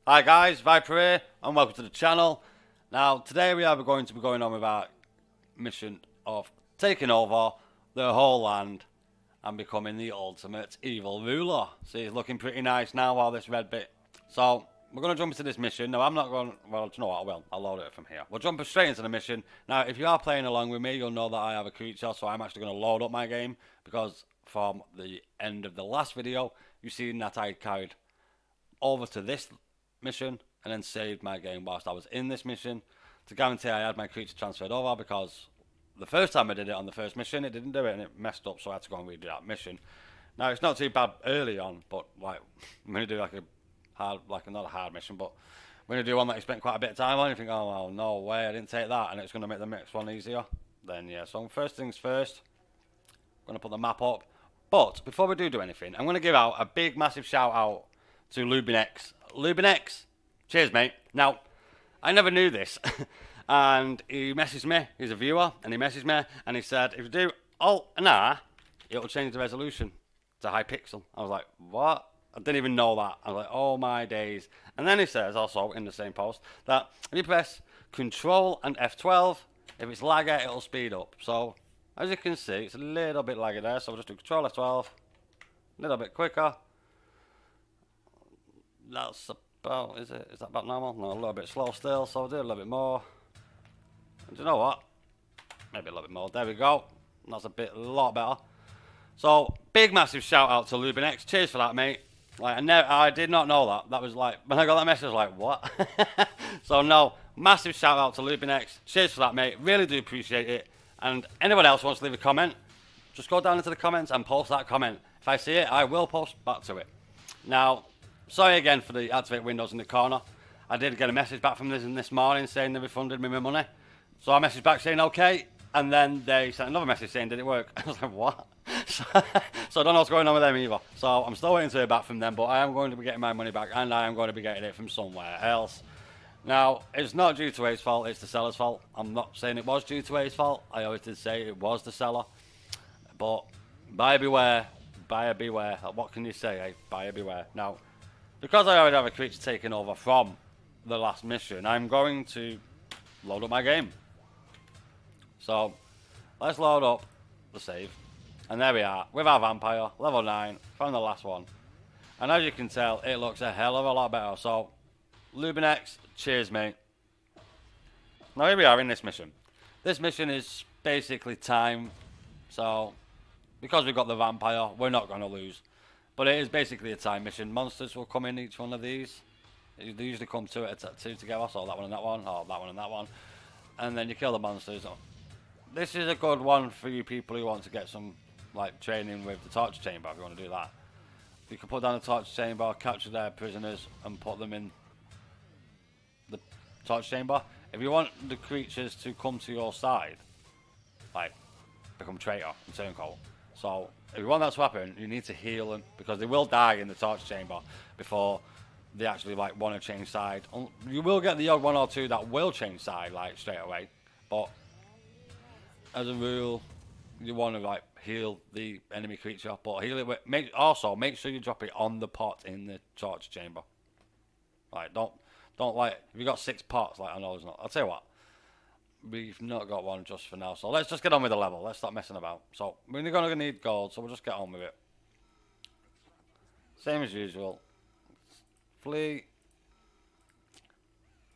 Hi guys, Viper here, and welcome to the channel. Now, today we are going to be going on with our mission of taking over the whole land and becoming the ultimate evil ruler. See, it's looking pretty nice now, all this red bit. So, we're going to jump into this mission. Now, I'm not going, well, do you know what, I will. I'll load it from here. We'll jump straight into the mission. Now, if you are playing along with me, you'll know that I have a creature, so I'm actually going to load up my game, because from the end of the last video, you've seen that I carried over to this mission and then saved my game whilst I was in this mission to guarantee I had my creature transferred over, because the first time I did it on the first mission it didn't do it and it messed up, so I had to go and redo that mission. Now it's not too bad early on, but like I'm going to do like a hard, like not a hard mission, but I'm going to do one that you spent quite a bit of time on. You think, oh well, no way, I didn't take that, and it's going to make the next one easier. Then yeah, so first things first, I'm going to put the map up. But before we do anything, I'm going to give out a big massive shout out to Lubinex. Lubinex, cheers mate. Now, I never knew this, and he messaged me, he's a viewer, and he messaged me, and he said, if you do Alt and R, it'll change the resolution to high pixel. I was like, what? I didn't even know that. I was like, oh my days. And then he says, also in the same post, that if you press Control and F12, if it's laggy, it'll speed up. So, as you can see, it's a little bit laggy there, so we'll just do Control F12, a little bit quicker. That's about, is that about normal? No, a little bit slow still, so we'll do a little bit more. And do you know what? Maybe a little bit more. There we go. That's a lot better. So, big massive shout out to Lubinex. Cheers for that, mate. Like, I did not know that. That was like, when I got that message, I was like, what? So, no, massive shout out to Lubinex. Cheers for that, mate. Really do appreciate it. And anyone else wants to leave a comment, just go down into the comments and post that comment. If I see it, I will post back to it. Now, sorry again for the activate windows in the corner. I did get a message back from this morning saying they refunded me my money. So I messaged back saying okay, and then they sent another message saying did it work? I was like, what? So I don't know what's going on with them either. So I'm still waiting to hear back from them, but I am going to be getting my money back, and I am going to be getting it from somewhere else. Now, it's not due to A's fault, it's the seller's fault. I'm not saying it was due to A's fault. I always did say it was the seller. But buyer beware, buyer beware. What can you say, eh? Buyer beware. Now, because I already have a creature taken over from the last mission, I'm going to load up my game. So, let's load up the save. And there we are, with our vampire, level 9, from the last one. And as you can tell, it looks a hell of a lot better. So, Lubinex, cheers mate. Now here we are in this mission. This mission is basically time. So, because we've got the vampire, we're not going to lose. But it is basically a time mission. Monsters will come in each one of these. They usually come two together, so that one and that one, or that one and that one. And then you kill the monsters. This is a good one for you people who want to get some like training with the torture chamber, if you want to do that. You can put down the torture chamber, capture their prisoners, and put them in the torture chamber. If you want the creatures to come to your side, like become traitor and turncoat. So if you want that to happen, you need to heal them, because they will die in the torture chamber before they actually like want to change side. You will get the odd one or two that will change side like straight away, but as a rule, you want to like heal the enemy creature, but heal it with, also make sure you drop it on the pot in the torture chamber. Like don't like, if you got 6 pots, like I know there's not. I'll tell you what, we've not got one just for now, so let's just get on with the level. Let's stop messing about. So we're going to need gold, so we'll just get on with it. Same as usual. Flee.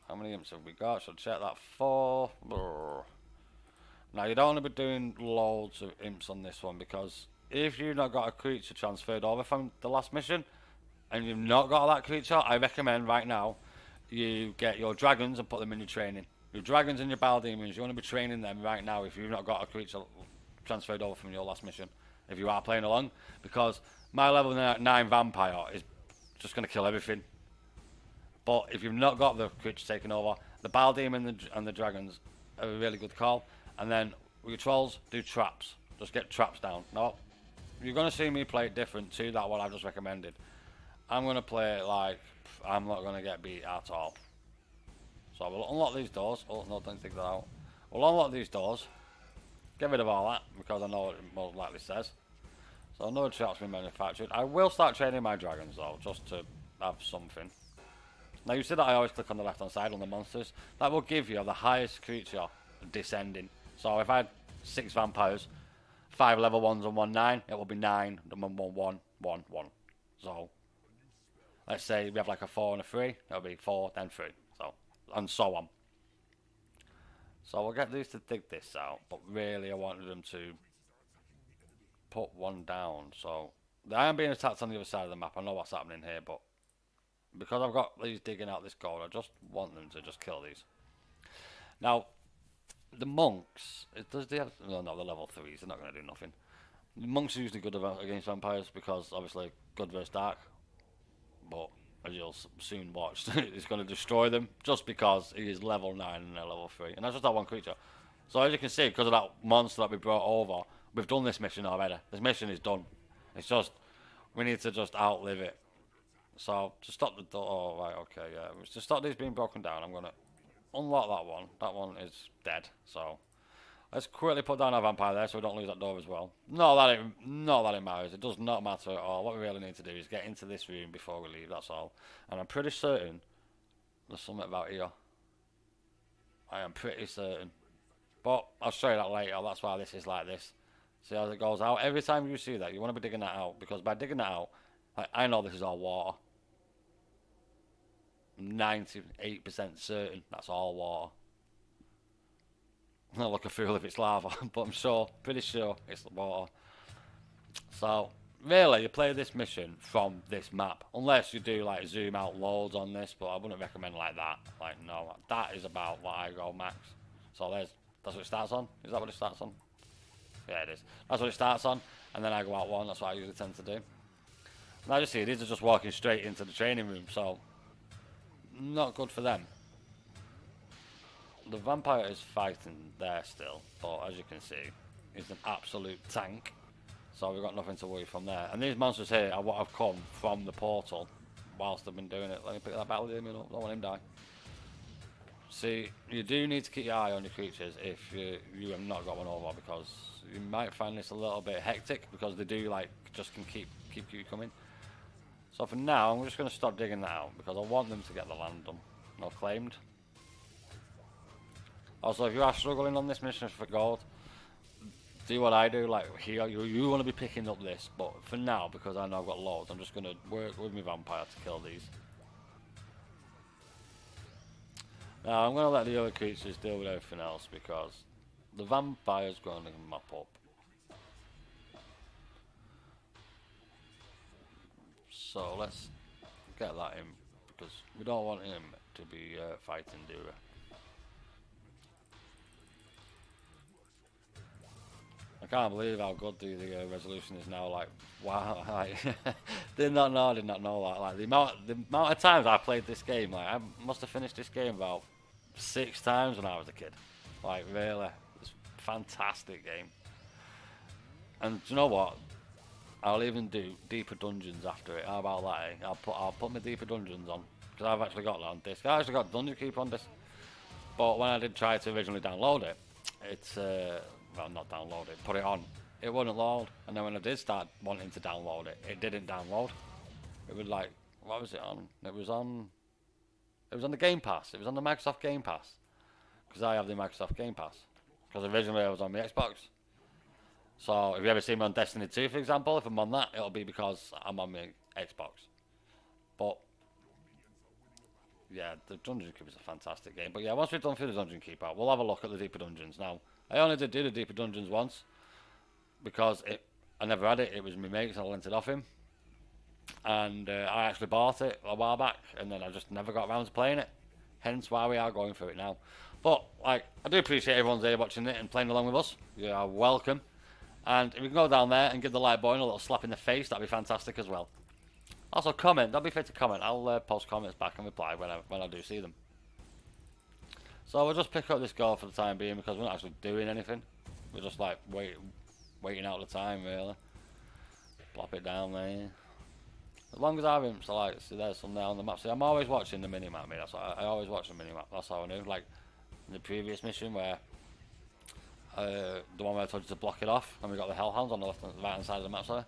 How many imps have we got? Should check that. 4. Brr. Now you don't want to be doing loads of imps on this one, because if you've not got a creature transferred over from the last mission and you've not got that creature, I recommend right now you get your dragons and put them in your training. Your dragons and your Baldemons, you want to be training them right now if you've not got a creature transferred over from your last mission, if you are playing along, because my level 9 vampire is just going to kill everything. But if you've not got the creature taken over, the Baldemon and the dragons are a really good call. And then with your trolls, do traps. Just get traps down. No, you're going to see me play it different to that one I just recommended. I'm going to play it like I'm not going to get beat at all. So we'll unlock these doors. Oh, no, don't take that out. We'll unlock these doors. Get rid of all that, because I know what it most likely says. So no traps been manufactured. I will start training my dragons though, just to have something. Now you see that I always click on the left hand side on the monsters. That will give you the highest creature descending. So if I had 6 vampires, 5 level 1s and 1 9, it will be 9, then 1 1 1 1 1. So let's say we have like a 4 and a 3, it'll be 4 then 3. So and so on. So we'll get these to dig this out, but really I wanted them to put one down. So I am being attacked on the other side of the map. I know what's happening here, but because I've got these digging out this gold, I just want them to just kill these. Now, the monks, does they have, no, they're level 3s, they're not going to do nothing. The monks are usually good against vampires because obviously good versus dark, but as you'll soon watch, it's going to destroy them just because he is level 9 and they're level 3. And that's just that one creature. So as you can see, because of that monster that we brought over, we've done this mission already. This mission is done. It's just, we need to just outlive it. So, to stop the door, oh, right, okay, yeah. To stop these being broken down, I'm going to unlock that one. That one is dead, so let's quickly put down our vampire there so we don't lose that door as well. Not that it matters. It does not matter at all. What we really need to do is get into this room before we leave, that's all. And I'm pretty certain there's something about here. I am pretty certain. But I'll show you that later. That's why this is like this. See how it goes out? Every time you see that, you want to be digging that out, because by digging that out, I know this is all water. I'm 98% certain that's all water. I'll look a fool if it's lava, but I'm sure, pretty sure it's water. So, really, you play this mission from this map. Unless you do, like, zoom out loads on this, but I wouldn't recommend like that. Like, no, that is about what I go max. So that's what it starts on? Is that what it starts on? Yeah, it is. That's what it starts on, and then I go out 1, that's what I usually tend to do. Now you see, these are just walking straight into the training room, so not good for them. The vampire is fighting there still, but as you can see, he's an absolute tank. So we've got nothing to worry from there. And these monsters here are what have come from the portal whilst I've been doing it. Let me pick that battle demon up, don't want him to die. See, you do need to keep your eye on your creatures if you have not got one over, because you might find this a little bit hectic, because they do like just can keep you coming. So for now, I'm just going to stop digging that out, because I want them to get the land done, not claimed. Also, if you are struggling on this mission for gold, do what I do, like here, you want to be picking up this, but for now, because I know I've got loads, I'm just going to work with my vampire to kill these. Now, I'm going to let the other creatures deal with everything else, because the vampire's going to mop up. So let's get that in, because we don't want him to be fighting Dura. I can't believe how good the resolution is now. Like, wow, like, did not know that. Like the amount of times I played this game, like I must have finished this game about 6 times when I was a kid. Like, really, it's a fantastic game. And do you know what? I'll even do deeper dungeons after it. How about that? Eh? I'll put my deeper dungeons on, because I've actually got that on disc. I actually got Dungeon Keeper on disc, but when I did try to originally download it, it's well, not download it, put it on, it wouldn't load. And then when I did start wanting to download it, it didn't download. It was like, what was it on? It was on the Game Pass. It was on the Microsoft Game Pass, because I have the Microsoft Game Pass. Because originally I was on the Xbox. So if you ever see me on Destiny 2, for example, if I'm on that, it'll be because I'm on my Xbox. But yeah, the Dungeon Keeper is a fantastic game. But yeah, once we've done through the Dungeon Keeper, we'll have a look at the deeper dungeons. Now, I only did do the deeper dungeons once, because I never had it. It was my mate, so I lent it off him. And I actually bought it a while back, and then I just never got around to playing it. Hence why we are going through it now. But like, I do appreciate everyone's there watching it and playing along with us. You are welcome. And if we can go down there and give the like button a little slap in the face, that'd be fantastic as well. Also, comment. Don't be afraid to comment. I'll post comments back and reply when I do see them. So we'll just pick up this goal for the time being, because we're not actually doing anything. We're just like waiting out the time, really. Plop it down there. As long as I have imps, I like, see there's some there on the map. See, I'm always watching the minimap, mate. That's what I always watch the minimap. That's how I knew. Like in the previous mission where the one where I told you to block it off, and we got the hellhounds on the right hand side of the map, sorry.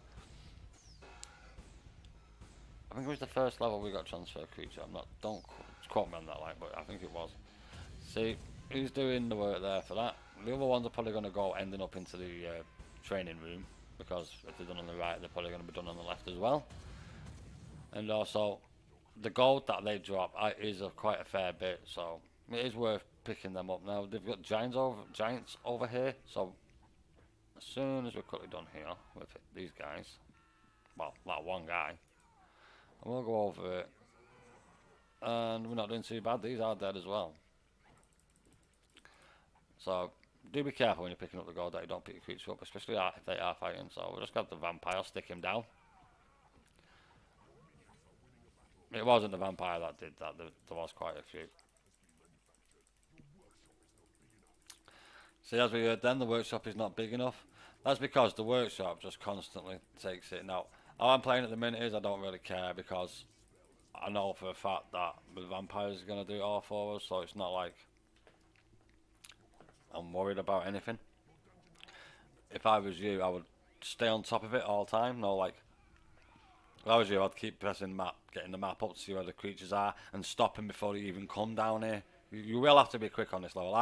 I think it was the first level we got transfer creature. I'm not, don't quote me on that, like, but I think it was. See, who's doing the work there for that? The other ones are probably going to go ending up into the training room, because if they're done on the right, they're probably going to be done on the left as well. And also, the gold that they drop is quite a fair bit, so it is worth picking them up. Now they've got giants over here, so as soon as we're quickly done here with these guys, well, that one guy, and we'll go over it, and we're not doing too bad. These are dead as well, so do be careful when you're picking up the gold that you don't pick your creature up, especially if they are fighting. So we'll just grab the vampire, stick him down. It wasn't the vampire that did that, there was quite a few. See, as we heard then, the workshop is not big enough. That's because the workshop just constantly takes it. Now, how I'm playing at the minute is I don't really care, because I know for a fact that the vampires are going to do it all for us, so it's not like I'm worried about anything. If I was you, I would stay on top of it all the time. No, like, if I was you, I'd keep pressing the map, getting the map up to see where the creatures are, and stopping before they even come down here. You will have to be quick on this level.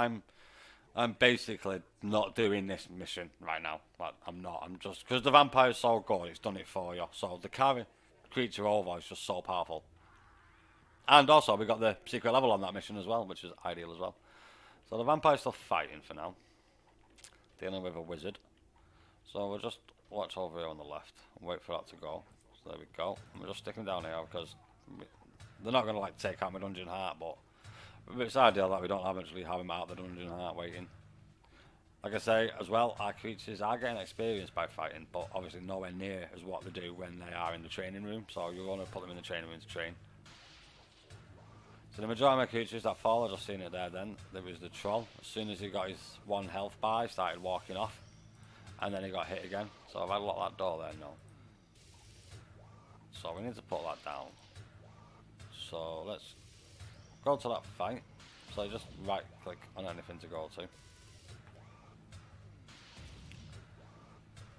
I'm basically not doing this mission right now. Like, I'm not. I'm just, because the vampire's so good, it's done it for you. So the carry creature over is just so powerful. And also, we got the secret level on that mission as well, which is ideal as well. So the vampire's still fighting for now, dealing with a wizard. So we'll just watch over here on the left and wait for that to go. So there we go. And we're just sticking down here because they're not going to like take out my dungeon heart, but it's ideal that we don't eventually have him out the dungeon heart waiting. Like I say as well, our creatures are getting experience by fighting, but obviously nowhere near as what they do when they are in the training room. So you want to put them in the training room to train. So the majority of my creatures that fall, I just seen it there then, there was the troll. As soon as he got his 1 health bar, he started walking off. And then he got hit again. So I've had to lock that door there now. So we need to put that down. So let's go to that fight. So just right click on anything to go to.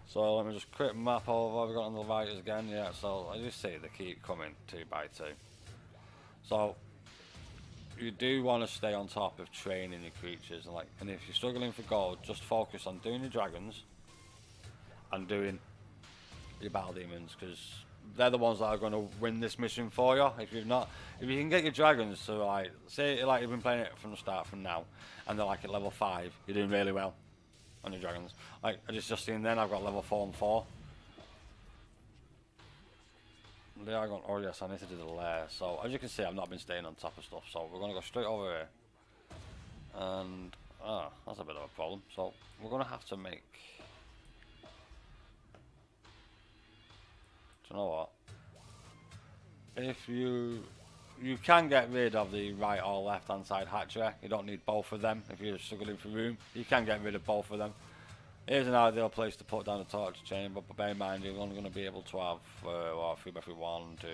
So let me just quick map over, we've got on the writers again, yeah, so as you see they keep coming 2 by 2. So you do want to stay on top of training your creatures, and if you're struggling for gold, just focus on doing your dragons and doing your battle demons, because they're the ones that are going to win this mission for you. If you can get your dragons to like, say like you've been playing it from the start from now, and they're like at level 5, you're doing really well on your dragons. Like I just seen then, I've got level 4 and 4. They are going, oh yes, I need to do the lair. So as you can see, I've not been staying on top of stuff, so we're going to go straight over here. And that's a bit of a problem. So we're going to have to make, do you know what? If you can get rid of the right or left hand side hatchery, you don't need both of them. If you're struggling for room, you can get rid of both of them. Here's an ideal place to put down a torch chamber, but bear in mind you're only going to be able to have 3 by 3, 1, 2,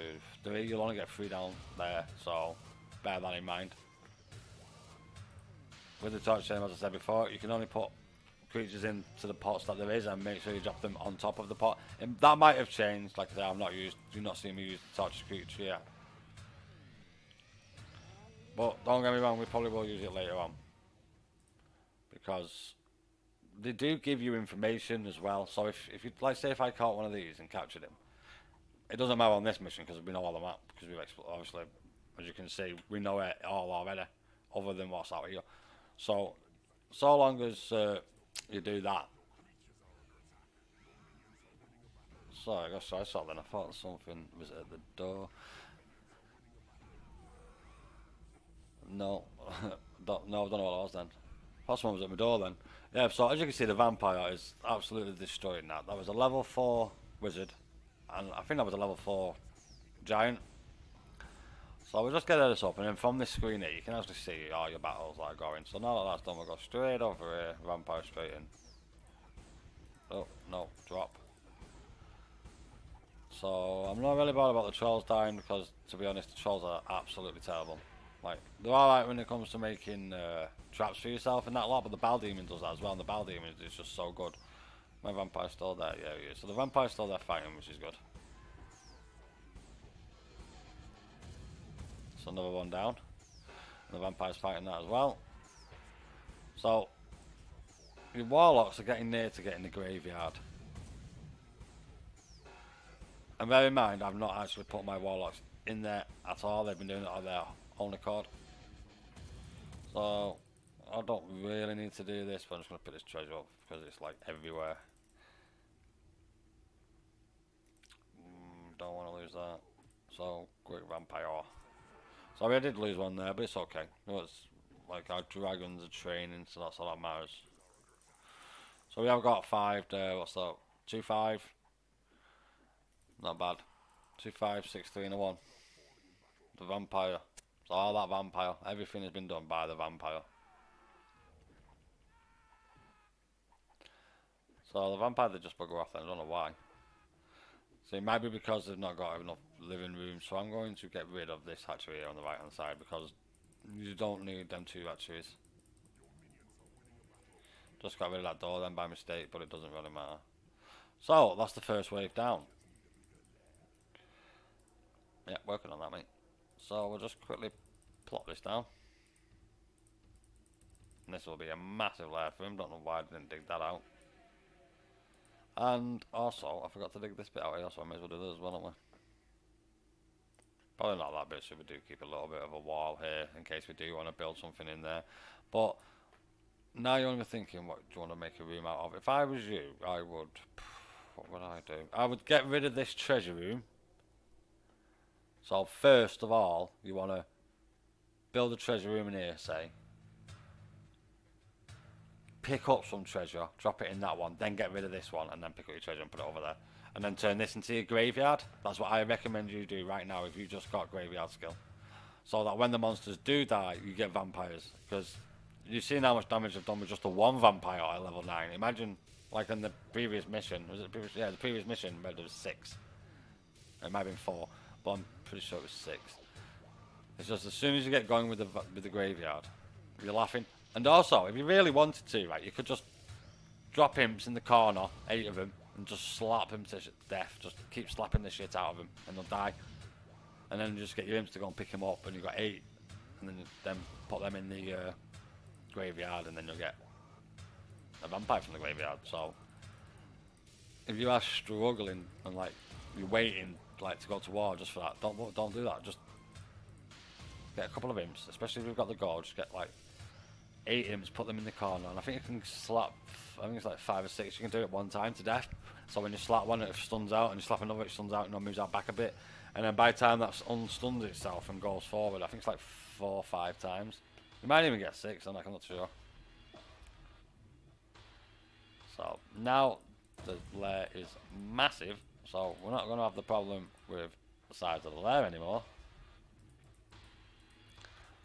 3. You'll only get 3 down there, so bear that in mind. With the torch chamber, as I said before, you can only put creatures into the pots that there is, and make sure you drop them on top of the pot. And that might have changed. Like I say, do not see me use the torch creature yet. But don't get me wrong, we probably will use it later on, because they do give you information as well. So if you, like say if I caught one of these and captured him, it doesn't matter on this mission because we know all the map, because we've obviously, as you can see, we know it all already, other than what's out here. So long as you do that. So I guess I saw then, I thought something was at the door. No, don't know what it was then. First one was at my door then. Yeah, so as you can see, the vampire is absolutely destroying that. That was a level 4 wizard, and I think that was a level 4 giant. So we'll just get this up, and then from this screen here, you can actually see all your battles that are going. So now that that's done, we'll go straight over here, vampire straight in. Oh, no, drop. So I'm not really bothered about the trolls dying, because to be honest, the trolls are absolutely terrible. Like, they're alright when it comes to making traps for yourself and that lot, but the Battle Demon does that as well, and the Battle Demon is just so good. My vampire's still there, yeah, he is. So the vampire's still there fighting, which is good. So another one down. And the vampire's fighting that as well. So your warlocks are getting near to getting the graveyard. And bear in mind, I've not actually put my warlocks in there at all. They've been doing it on their own accord. So I don't really need to do this, but I'm just going to pick this treasure up because it's like everywhere. Don't want to lose that. So quick vampire. Sorry, I did lose one there, but it's okay. No, it's like our dragons are training, so that's all that matters. So we have got 5 there. What's that? 2-5. Not bad. 2-5, 6-3, and a 1. The vampire. So all that vampire. Everything has been done by the vampire. So the vampire, they just bugger off then. I don't know why. So it might be because they've not got enough living rooms. So I'm going to get rid of this hatchery here on the right hand side because you don't need them 2 hatcheries. Just got rid of that door then by mistake, but it doesn't really matter. So that's the first wave down. Yeah, working on that, mate. So we'll just quickly plot this down. And this will be a massive lair for him. Don't know why I didn't dig that out. And also, I forgot to dig this bit out here, so I may as well do this as well, don't we? Probably not that bit, so we do keep a little bit of a wall here in case we do want to build something in there. But now you're only thinking, what do you want to make a room out of? If I was you, I would... What would I do? I would get rid of this treasure room. So first of all, you want to build a treasure room in here, say. Pick up some treasure, drop it in that one, then get rid of this one, and then pick up your treasure and put it over there. And then turn this into your graveyard. That's what I recommend you do right now if you've just got graveyard skill. So that when the monsters do die, you get vampires. Because you've seen how much damage I've done with just the 1 vampire at level 9. Imagine, like in the previous mission, was it the previous? Yeah, the previous mission, where there was 6. It might have been 4, but I'm pretty sure it was 6. It's just as soon as you get going with the graveyard, you're laughing. And also, if you really wanted to, right, you could just drop imps in the corner, 8 of them, and just slap them to death. Just keep slapping the shit out of them, and they'll die. And then just get your imps to go and pick them up, and you've got 8, and then put them in the graveyard, and then you'll get a vampire from the graveyard. So, if you are struggling and like you're waiting like to go to war just for that, don't do that. Just get a couple of imps, especially if you've got the gold. Just get like 8 imps, put them in the corner, and I think you can slap, I think it's like 5 or 6, you can do it at one time to death. So when you slap one, it stuns out, and you slap another, it stuns out, and it moves out back a bit. And then by the time that unstuns itself and goes forward, I think it's like 4 or 5 times. You might even get 6, I'm not sure. So now the lair is massive, so we're not going to have the problem with the size of the lair anymore.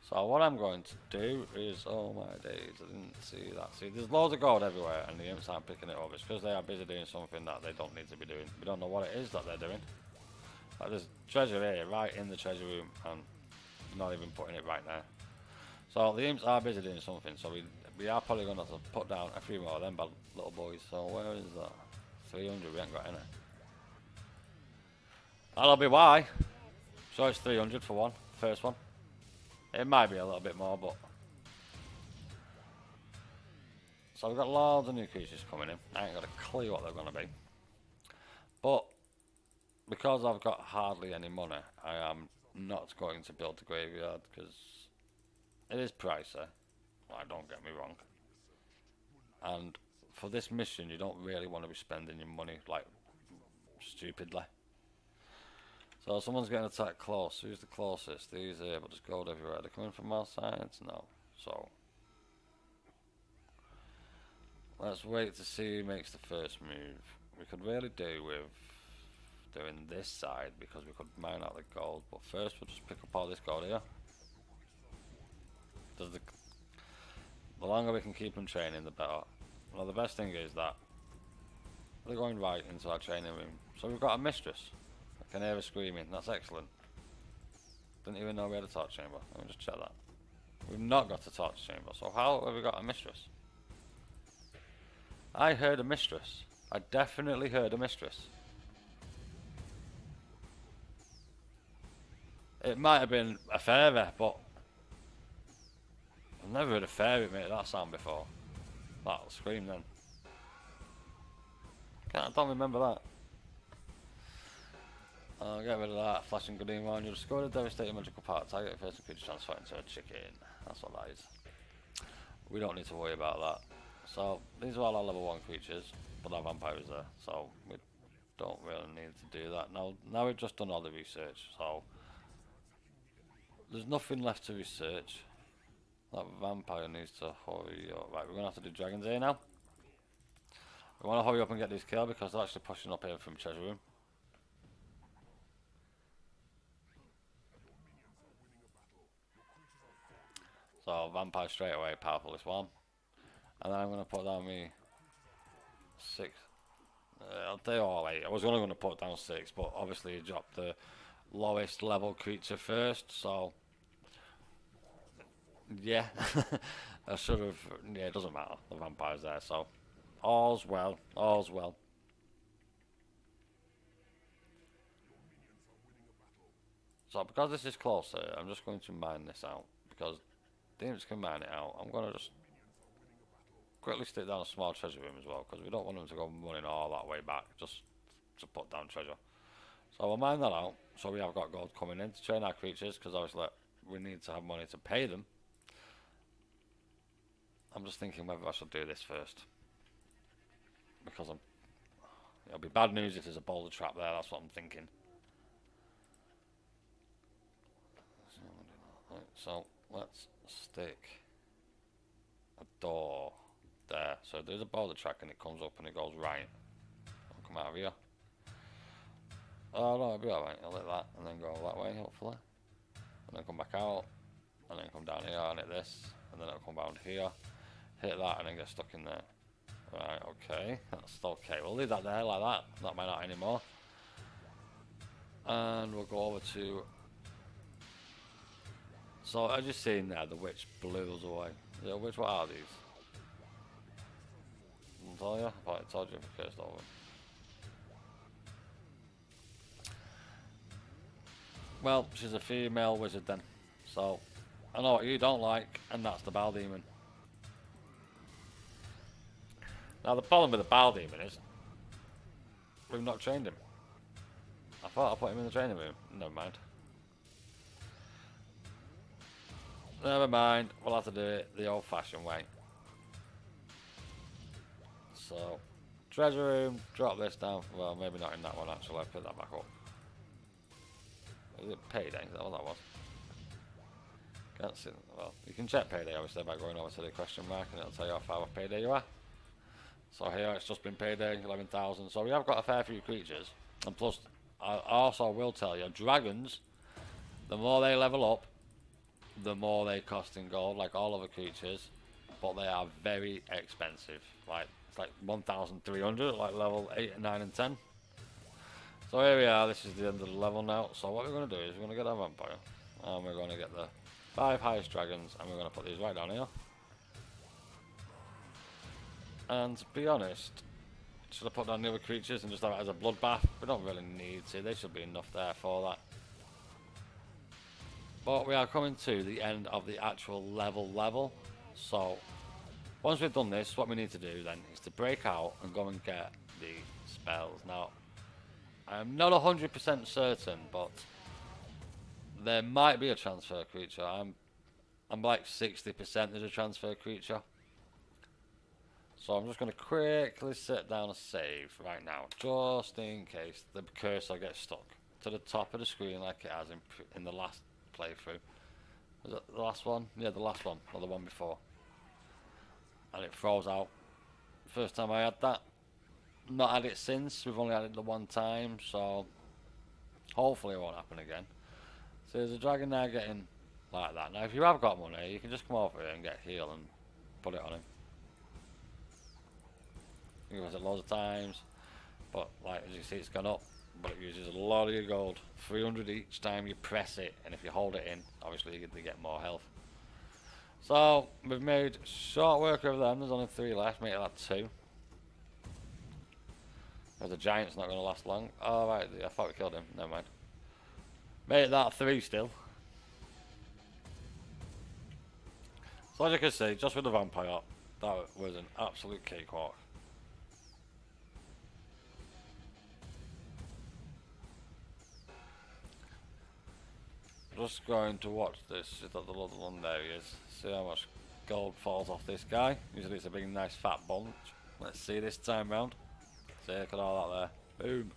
So what I'm going to do is, oh my days, I didn't see that. See, there's loads of gold everywhere and the imps aren't picking it up. It's because they are busy doing something that they don't need to be doing. We don't know what it is that they're doing. Like there's treasure here, right in the treasure room, and not even putting it right there. So the imps are busy doing something, so we are probably going to have to put down a few more of them bad little boys. So where is that? 300, we ain't got any. That'll be why. So it's 300 for one, first one. It might be a little bit more, but... So we've got loads of new creatures coming in. I ain't got a clue what they're going to be. But, because I've got hardly any money, I am not going to build the graveyard, because it is pricey. Like, don't get me wrong. And for this mission, you don't really want to be spending your money, like, stupidly. So someone's getting attacked close. Who's the closest? These here, but there's gold everywhere. They're coming from our sides? No. So let's wait to see who makes the first move. We could really do with doing this side because we could mine out the gold. But first we'll just pick up all this gold here. Does the longer we can keep them training, the better. Well, the best thing is that they're going right into our training room. So we've got a mistress. I can hear her screaming, that's excellent. Didn't even know we had a torch chamber. Let me just check that. We've not got a torch chamber, so how have we got a mistress? I heard a mistress. I definitely heard a mistress. It might have been a fairy, but I've never heard a fairy make that sound before. That'll scream then. I don't remember that. I'll get rid of that. Flashing green one. You discover a devastating magical part. Target a person creature transfer into a chicken. That's what that is. We don't need to worry about that. So these are all our level 1 creatures, but our vampire is there. So we don't really need to do that. Now we've just done all the research. So there's nothing left to research. That vampire needs to hurry up. Right, we're going to have to do dragons here now. We want to hurry up and get these killed because they're actually pushing up here from treasure room. So vampire straight away, powerful this one. And then I'm going to put down me 6. I'll do all 8. I was only going to put down 6, but obviously you dropped the lowest level creature first, so yeah. I should have, yeah, it doesn't matter, the vampire's there, so all's well, all's well. So because this is closer, I'm just going to mine this out, because demons can mine it out. I'm going to just quickly stick down a small treasure room as well, because we don't want them to go running all that way back just to put down treasure. So we'll mine that out, so we have got gold coming in to train our creatures, because obviously we need to have money to pay them. I'm just thinking whether I should do this first, because it'll be bad news if there's a boulder trap there. That's what I'm thinking. So let's stick a door there. So there's a boulder track and it comes up and it goes right. I'll come out of here. Oh no, it'll be alright. I'll hit that and then go that way, hopefully. And then come back out. And then come down here and hit this. And then it'll come down here. Hit that and then get stuck in there. Right, okay. That's okay. We'll leave that there like that. Not might not anymore. And we'll go over to. So as you've seen there, the witch blew us away. Yeah, which what are these? I'll tell you. I thought I told you if I cursed over. Well, she's a female wizard then. So I know what you don't like, and that's the Bile Demon. Now the problem with the Bile Demon is we've not trained him. I thought I put him in the training room. Never mind. Never mind. We'll have to do it the old-fashioned way. So, treasure room. Drop this down. Well, maybe not in that one actually. I'll put that back up. Is it payday? Is that what that was? Can't see. Well, you can check payday obviously by going over to the question mark, and it'll tell you how far off payday you are. So here it's just been payday, 11,000. So we have got a fair few creatures, and plus I also will tell you, dragons, the more they level up, the more they cost in gold, like all other creatures, but they are very expensive. Like it's like 1,300, like level 8, 9, and 10. So here we are. This is the end of the level now. So what we're going to do is we're going to get our vampire, and we're going to get the 5 highest dragons, and we're going to put these right down here. And to be honest, should I put down the other creatures and just have it as a bloodbath? We don't really need to. They should be enough there for that. But we are coming to the end of the actual level. So once we've done this, what we need to do then is to break out and go and get the spells. Now, I'm not 100% certain, but there might be a transfer creature. I'm like 60% there's a transfer creature. So I'm just going to quickly sit down and save right now, just in case the cursor gets stuck to the top of the screen like it has in the last playthrough. Was it the last one? Yeah, the last one, or the one before. And it throws out. First time I had that. Not had it since, we've only had it the one time, so hopefully it won't happen again. So there's a dragon there getting like that. Now if you have got money, you can just come over here and get heal and put it on him. You can use it loads of times, but like as you see it's gone up, but it uses a lot of your gold. 300 each time you press it, and if you hold it in, obviously you get more health. So we've made short work of them. There's only 3 left, make that 2. The giant's not going to last long. Oh right, I thought we killed him, never mind. Make that 3 still. So as you can see, just with the vampire, that was an absolute cakewalk. Just going to watch this, see that the little one there he is. See how much gold falls off this guy. Usually it's a big nice fat bunch. Let's see this time round. See, look at all that there. Boom.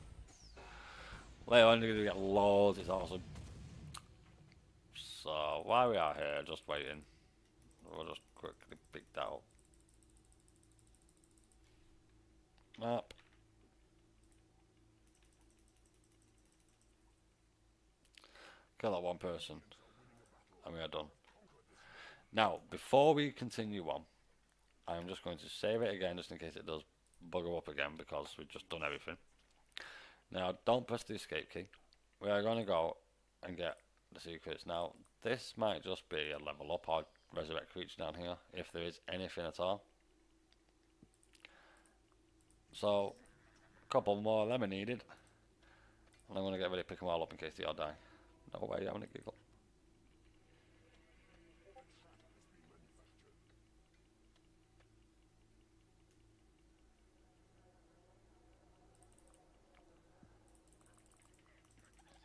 Later on you're going to get loads, it's awesome. So while we are here, just waiting, we'll just quickly pick that up. Map. Kill that one person. And we are done. Now, before we continue on, I'm just going to save it again just in case it does bugger up again because we've just done everything. Now, don't press the escape key. We are going to go and get the secrets. Now, this might just be a level up or resurrect creature down here, if there is anything at all. So, a couple more of them are needed. And I'm going to get ready to pick them all up in case they all die. No way, I'm going to giggle.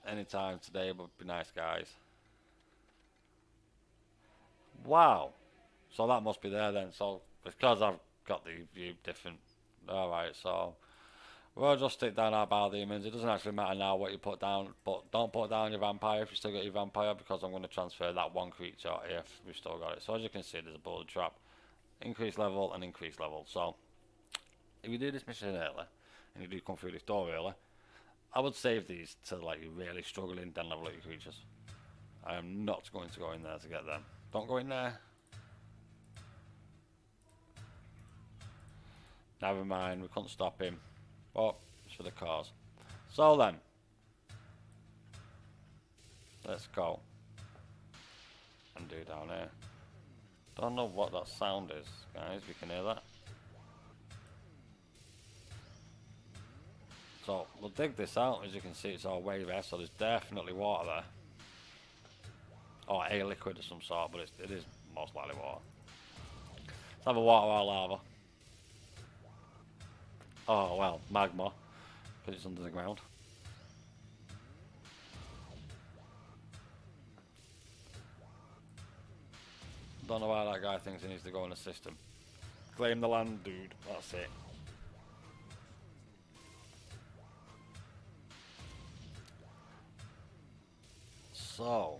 Anytime today would be nice, guys. Wow. So that must be there then. So because I've got the view different. Alright, so we'll just stick down our bar demons. It doesn't actually matter now what you put down, but don't put down your vampire if you still got your vampire, because I'm going to transfer that one creature if we've still got it. So as you can see, there's a bullet trap. Increase level and increase level. So if you do this mission early and you do come through this door early, I would save these to like you're really struggling, then level up your creatures. I am not going to go in there to get them. Don't go in there. Never mind, we couldn't stop him. But it's for the cause. So then, let's go and do down here. Don't know what that sound is, guys. We can hear that. So we'll dig this out. As you can see, it's all way there, so there's definitely water there, or a liquid of some sort, but it is most likely water. Let's have a water or lava. Oh well, magma, because it's under the ground. Don't know why that guy thinks he needs to go in the system. Claim the land, dude. That's it. So,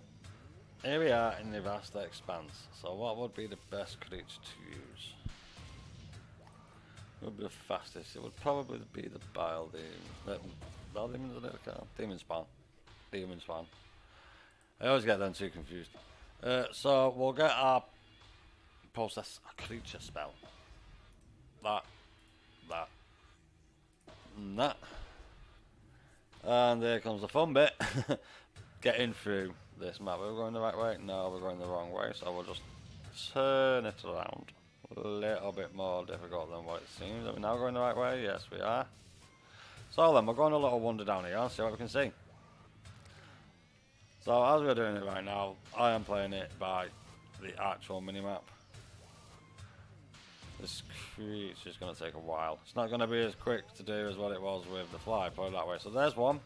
here we are in the vast expanse. So what would be the best creature to use? What would be the fastest? It would probably be the Bile Demon. Bile Demon, is it? Demon Spawn. Demon Spawn. I always get them too confused. So we'll get our process a creature spell. That. And that. And there comes the fun bit. Getting through this map. Are we going the right way? No, we're going the wrong way, so we'll just turn it around. A little bit more difficult than what it seems. Are we now going the right way? Yes, we are. So then, we're going a little wander down here and see what we can see. So as we're doing it right now, I am playing it by the actual minimap. This creature is going to take a while. It's not going to be as quick to do as what it was with the fly, put it that way. So there's one.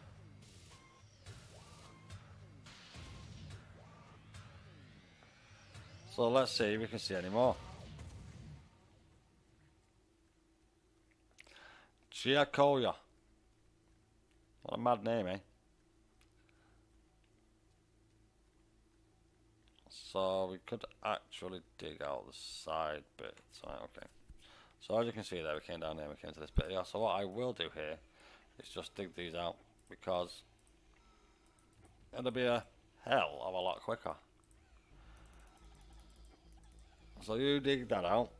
So let's see if we can see any more. Giacoya. What a mad name, eh? So we could actually dig out the side bits. Right, okay. So as you can see there, we came down here, we came to this bit here. So what I will do here is just dig these out, because it'll be a hell of a lot quicker. So you dig that out.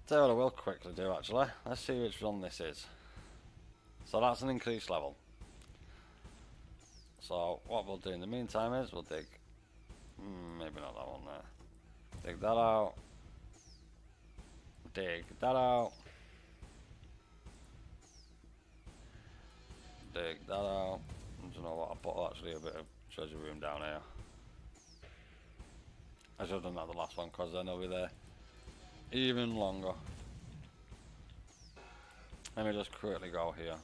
Tell you what I will quickly do actually. Let's see which one this is. So that's an increased level. So what we'll do in the meantime is we'll dig, maybe not that one there. Dig that out. Dig that out. Dig that out. And you know what? I put actually a bit of treasure room down here. I should have done that the last one because then I'll be there even longer. Let me just quickly go here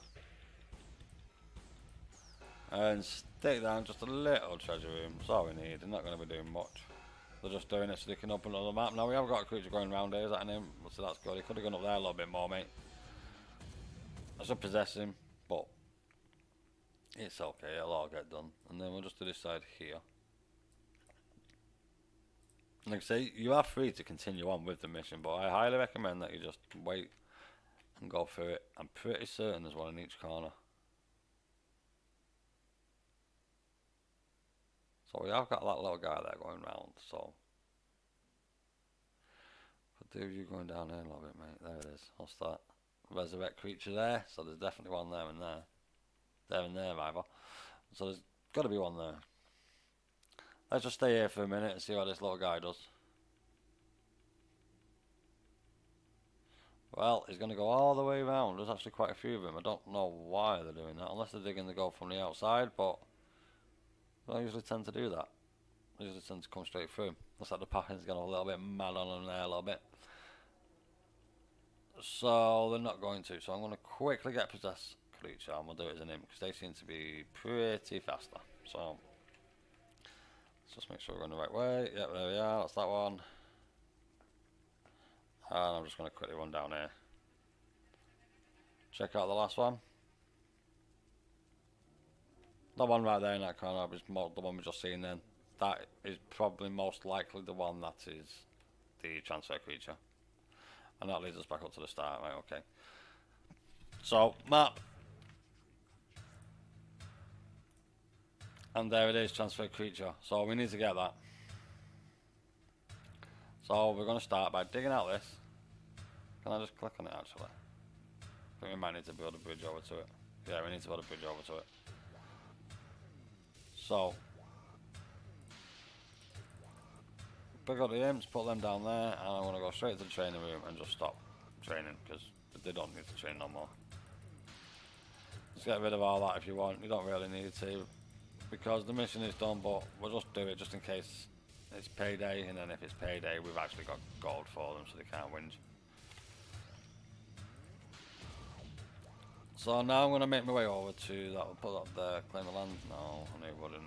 and stick down just a little treasure room. That's all we need. They're not going to be doing much. They're just doing it so they can open another map. Now we have got a creature going around here. Is that him? So that's good. He could have gone up there a little bit more, mate. I should possess him, but it's okay. It'll all get done. And then we'll just do this side here. Like I say, you are free to continue on with the mission, but I highly recommend that you just wait and go through it. I'm pretty certain there's one in each corner. So we have got that little guy there going round, so could do you going down here a little bit, mate. There it is. What's that? Resurrect creature there, so there's definitely one there and there. There and there either. So there's got to be one there. Let's just stay here for a minute and see what this little guy does. Well, he's going to go all the way around. There's actually quite a few of them. I don't know why they're doing that, unless they're digging the gold from the outside, but they don't usually tend to do that. They usually tend to come straight through. Looks like the pattern's gone a little bit mad on them there a little bit. So they're not going to. So I'm going to quickly get possessed creature and we'll do it as an imp because they seem to be pretty faster. So let's just make sure we're going the right way. Yep, there we are. That's that one. And I'm just going to quickly run down here. Check out the last one. The one right there in that corner is the one we just seen then. That is probably most likely the one that is the transfer creature. And that leads us back up to the start, right, okay. So, map. And there it is, transfer creature. So we need to get that. So we're going to start by digging out this. Can I just click on it actually? I think we might need to build a bridge over to it. Yeah, we need to build a bridge over to it. So, pick up the imps, put them down there, and I'm going to go straight to the training room and just stop training because they don't need to train no more. Just get rid of all that if you want. You don't really need to because the mission is done, but we'll just do it just in case it's payday, and then if it's payday, we've actually got gold for them so they can't whinge. So now I'm going to make my way over to that. We'll put that there, claim the land. No, I knew it wouldn't.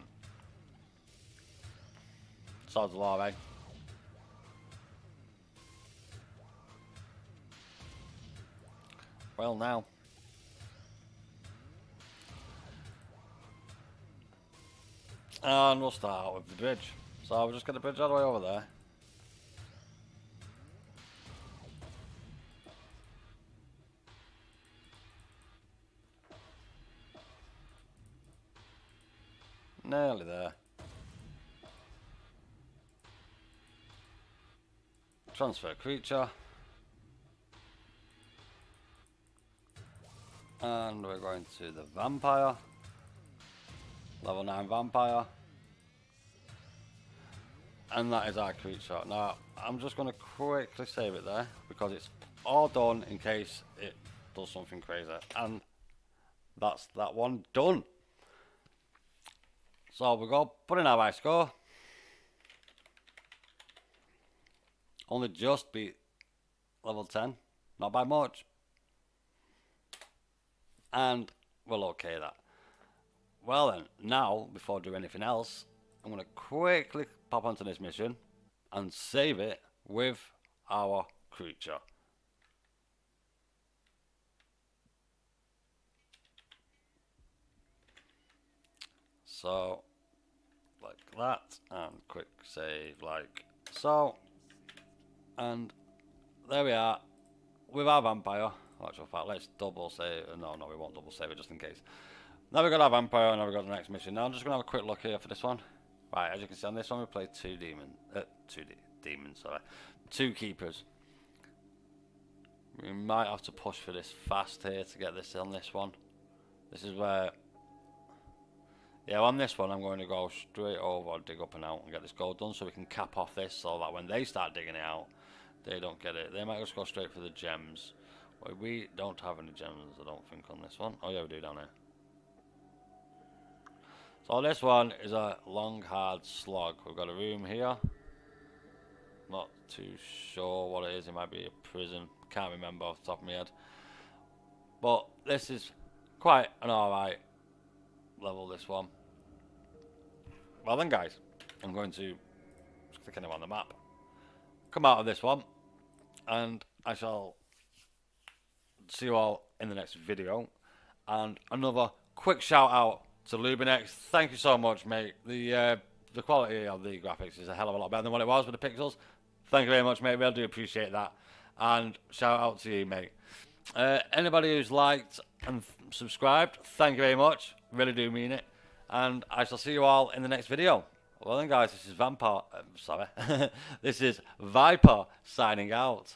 Sod's law, eh? Well, now. And we'll start out with the bridge. So we'll just get the bridge all the way over there. Nearly there. Transfer creature. And we're going to the vampire. Level 9 vampire. And that is our creature. Now, I'm just going to quickly save it there because it's all done in case it does something crazy. And that's that one done. So we go put in our high score. Only just beat level 10, not by much. And we'll okay that. Well then, now before I do anything else, I'm going to quickly pop onto this mission and save it with our creature. So, like that, and quick save like so. And there we are with our vampire. Actual fact, let's double save. No, we won't double save it just in case. Now we've got our vampire, and now we've got the next mission. Now I'm just going to have a quick look here for this one. Right, as you can see on this one, we played two keepers. We might have to push for this fast here to get this on this one. This is where, Yeah, on this one I'm going to go straight over, dig up and out and get this gold done so we can cap off this so that when they start digging it out, they don't get it. They might just go straight for the gems. Well, we don't have any gems, I don't think, on this one. Oh yeah, we do down here. So this one is a long, hard slog. We've got a room here. Not too sure what it is. It might be a prison. Can't remember off the top of my head. But this is quite an alright level, this one. Well then, guys, I'm going to stick him on the map. Come out of this one, and I shall see you all in the next video. And another quick shout out to Lubinex. Thank you so much, mate. The quality of the graphics is a hell of a lot better than what it was with the pixels. Thank you very much, mate. Really do appreciate that. And shout out to you, mate. Anybody who's liked and subscribed, thank you very much. Really do mean it. And I shall see you all in the next video. Well then, guys, this is this is Viper signing out.